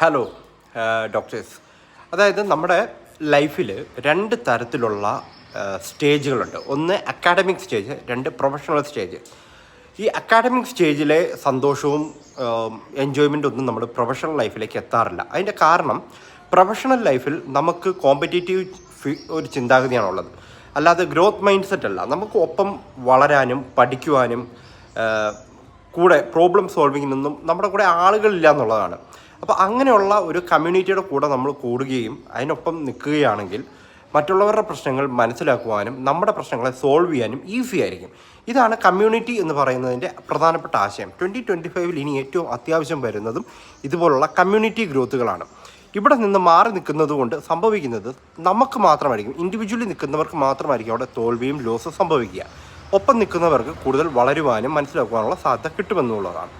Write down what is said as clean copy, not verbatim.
Hello doctors. അതായത് നമ്മുടെ ലൈഫിൽ രണ്ട് തരത്തിലുള്ള സ്റ്റേജുകളുണ്ട്. ഒന്ന് അക്കാഡമിക് സ്റ്റേജ്, രണ്ട് പ്രൊഫഷണൽ സ്റ്റേജ്. ഈ അക്കാഡമിക് സ്റ്റേജിലെ സന്തോഷവും എൻജോയ്മെൻ്റ് ഒന്നും നമ്മൾ പ്രൊഫഷണൽ ലൈഫിലേക്ക് എത്താറില്ല. അതിൻ്റെ കാരണം പ്രൊഫഷണൽ ലൈഫിൽ നമുക്ക് കോമ്പറ്റേറ്റീവ് ഒരു ചിന്താഗതിയാണുള്ളത്, അല്ലാതെ ഗ്രോത്ത് മൈൻഡ് സെറ്റ് അല്ല. നമുക്ക് ഒപ്പം വളരാനും പഠിക്കുവാനും കൂടെ പ്രോബ്ലം സോൾവിങ്ങിനൊന്നും നമ്മുടെ കൂടെ ആളുകളില്ല എന്നുള്ളതാണ്. അപ്പോൾ അങ്ങനെയുള്ള ഒരു കമ്മ്യൂണിറ്റിയുടെ കൂടെ നമ്മൾ കൂടുകയും അതിനൊപ്പം നിൽക്കുകയാണെങ്കിൽ മറ്റുള്ളവരുടെ പ്രശ്നങ്ങൾ മനസ്സിലാക്കുവാനും നമ്മുടെ പ്രശ്നങ്ങളെ സോൾവ് ചെയ്യാനും ഈസി ആയിരിക്കും. ഇതാണ് കമ്മ്യൂണിറ്റി എന്ന് പറയുന്നതിൻ്റെ പ്രധാനപ്പെട്ട ആശയം. 2025 ഇനി ഏറ്റവും അത്യാവശ്യം വരുന്നതും ഇതുപോലുള്ള കമ്മ്യൂണിറ്റി ഗ്രോത്തുകളാണ്. ഇവിടെ നിന്ന് മാറി നിൽക്കുന്നത് കൊണ്ട് സംഭവിക്കുന്നത് നമുക്ക് മാത്രമായിരിക്കും, ഇൻഡിവിജ്വലി നിൽക്കുന്നവർക്ക് മാത്രമായിരിക്കും അവിടെ തോൽവിയും ലോസും സംഭവിക്കുക. ഒപ്പം നിൽക്കുന്നവർക്ക് കൂടുതൽ വളരുവാനും മനസ്സിലാക്കുവാനുള്ള സാധ്യത കിട്ടുമെന്നുള്ളതാണ്.